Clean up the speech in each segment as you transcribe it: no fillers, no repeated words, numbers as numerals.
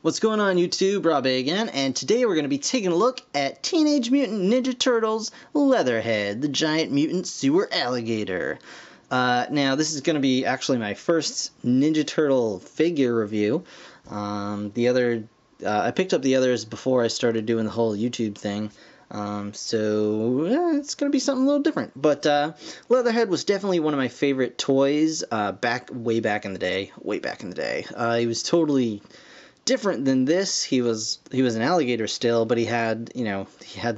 What's going on YouTube? Rob again, and today we're going to be taking a look at Teenage Mutant Ninja Turtles Leatherhead, the giant mutant sewer alligator. Now this is going to be actually my first Ninja Turtle figure review. I picked up the others before I started doing the whole YouTube thing. It's going to be something a little different. But Leatherhead was definitely one of my favorite toys way back in the day. He was totally different than this. He was an alligator still, but he had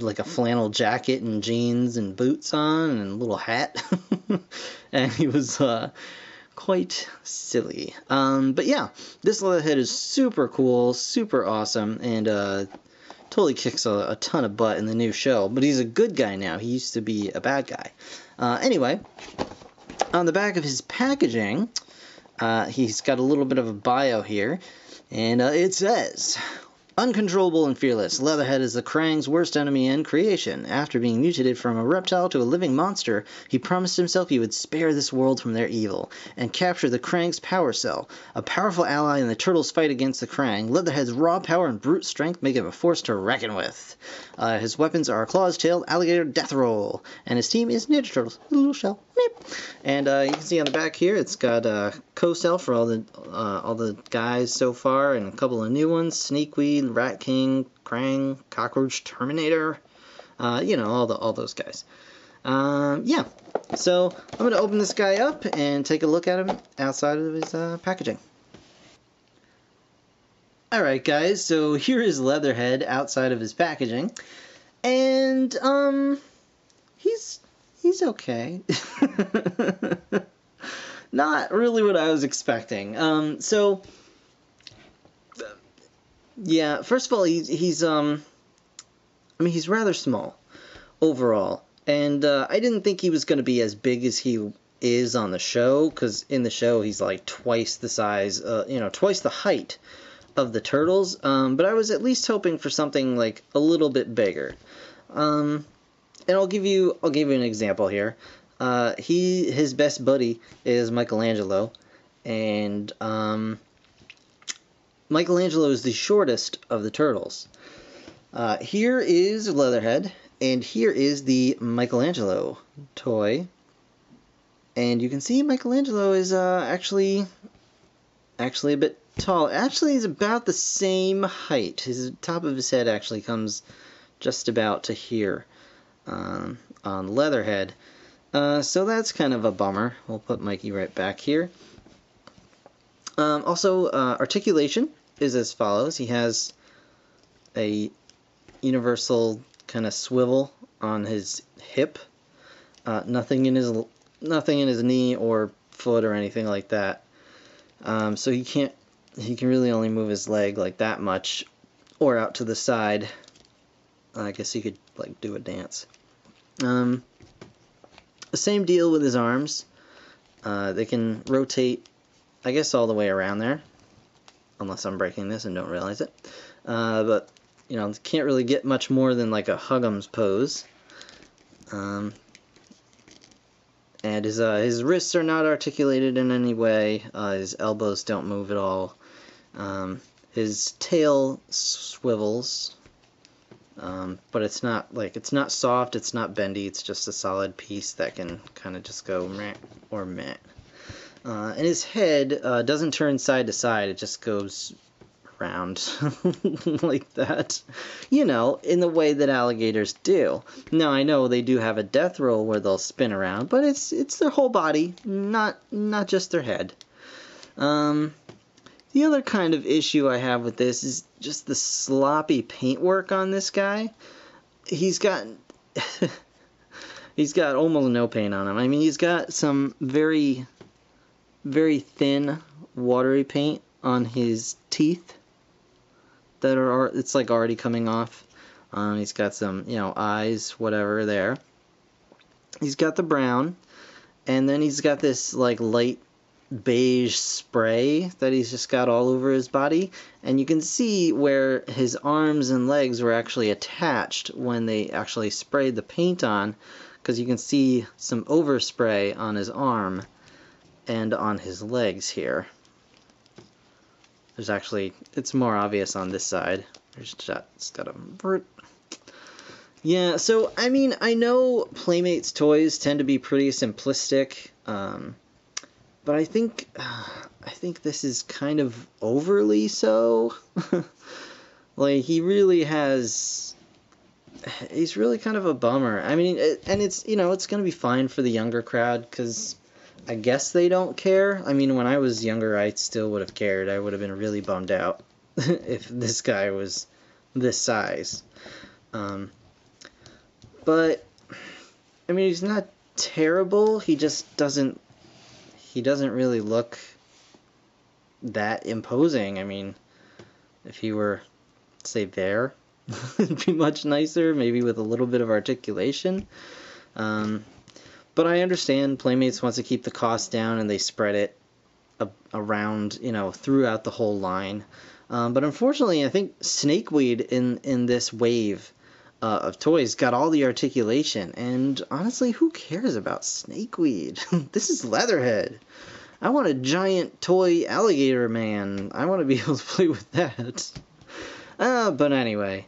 like a flannel jacket and jeans and boots on and a little hat. And he was quite silly. But yeah, this Leatherhead is super cool, super awesome, and totally kicks a ton of butt in the new show. But he's a good guy now. He used to be a bad guy. Anyway, on the back of his packaging, he's got a little bit of a bio here. And it says, uncontrollable and fearless, Leatherhead is the Krang's worst enemy in creation. After being mutated from a reptile to a living monster, he promised himself he would spare this world from their evil and capture the Krang's power cell. A powerful ally in the Turtles' fight against the Krang, Leatherhead's raw power and brute strength make him a force to reckon with. His weapons are claws, tail, alligator, death roll, and his team is Ninja Turtles. Little shell. Meep. And you can see on the back here, it's got co-cell for all the guys so far, and a couple of new ones: Sneakweed, Rat King, Krang, Cockroach, Terminator, all those guys. Yeah, so I'm going to open this guy up and take a look at him outside of his packaging. Alright guys, so here is Leatherhead outside of his packaging, and he's okay. Not really what I was expecting. Yeah, first of all, he's rather small overall, and I didn't think he was going to be as big as he is on the show, because in the show he's like twice the size, twice the height of the Turtles, but I was at least hoping for something like a little bit bigger. And I'll give you an example here. His best buddy is Michelangelo, and Michelangelo is the shortest of the Turtles. Here is Leatherhead, and here is the Michelangelo toy. And you can see Michelangelo is actually a bit tall. Actually, he's about the same height. His top of his head actually comes just about to here on Leatherhead. So that's kind of a bummer. We'll put Mikey right back here. Also, articulation is as follows. He has a universal kind of swivel on his hip. Nothing in his knee or foot or anything like that. So he can really only move his leg like that much, or out to the side. I guess he could like do a dance. The same deal with his arms. They can rotate, I guess, all the way around there, unless I'm breaking this and don't realize it. But can't really get much more than like a Huggums pose. And his wrists are not articulated in any way. His elbows don't move at all. His tail swivels, but it's not soft, it's not bendy, it's just a solid piece that can kind of just go meh or meh. And his head doesn't turn side to side, it just goes around like that, in the way that alligators do. Now I know they do have a death roll where they'll spin around, but it's their whole body, not just their head. The other kind of issue I have with this is just the sloppy paintwork on this guy. He's got almost no paint on him. I mean, he's got some very, very thin, watery paint on his teeth that it's like already coming off. He's got some, eyes, whatever there. He's got the brown, and then he's got this like light beige spray that he's just got all over his body, and you can see where his arms and legs were actually attached when they actually sprayed the paint on, because you can see some overspray on his arm and on his legs here. There's actually, it's more obvious on this side. There's just, it's got a vert. Yeah, so, I mean, I know Playmates toys tend to be pretty simplistic, but I think this is kind of overly so. Like, he's really kind of a bummer. I mean, and it's, you know, it's going to be fine for the younger crowd, because I guess they don't care. I mean, when I was younger, I still would have cared. I would have been really bummed out if this guy was this size. But, I mean, he's not terrible. He just doesn't really look that imposing. I mean, if he were, say, there, it'd be much nicer, maybe with a little bit of articulation. But I understand Playmates wants to keep the cost down, and they spread it around, you know, throughout the whole line. But unfortunately, I think Snakeweed in this wave of toys got all the articulation, and honestly, who cares about Snakeweed? This is Leatherhead. I want a giant toy alligator man. I want to be able to play with that. But anyway,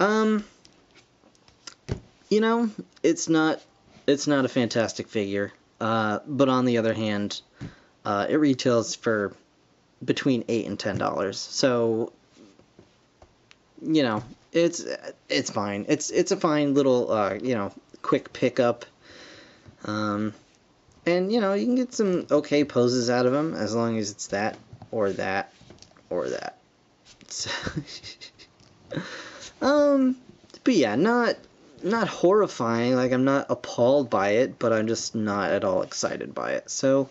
you know, it's not a fantastic figure. But on the other hand, it retails for between $8 and $10. So, you know, it's fine. It's a fine little you know, quick pickup. And you know, you can get some okay poses out of him as long as it's that or that or that. So, but yeah, not horrifying. Like, I'm not appalled by it, but I'm just not at all excited by it. So,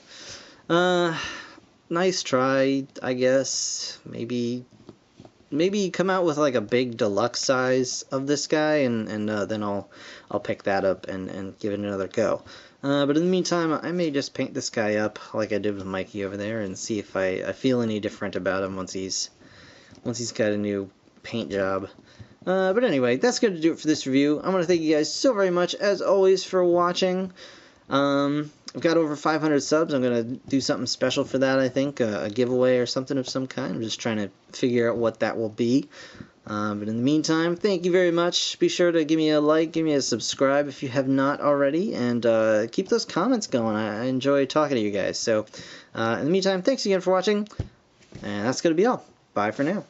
nice try, I guess. Maybe come out with like a big deluxe size of this guy, and then I'll pick that up and give it another go. But in the meantime, I may just paint this guy up like I did with Mikey over there, and see if I feel any different about him once he's got a new paint job. But anyway, that's going to do it for this review. I want to thank you guys so very much, as always, for watching. I've got over 500 subs. I'm going to do something special for that, I think. A giveaway or something of some kind. I'm just trying to figure out what that will be. But in the meantime, thank you very much. Be sure to give me a like, give me a subscribe if you have not already, and keep those comments going. I enjoy talking to you guys. So, in the meantime, thanks again for watching, and that's going to be all. Bye for now.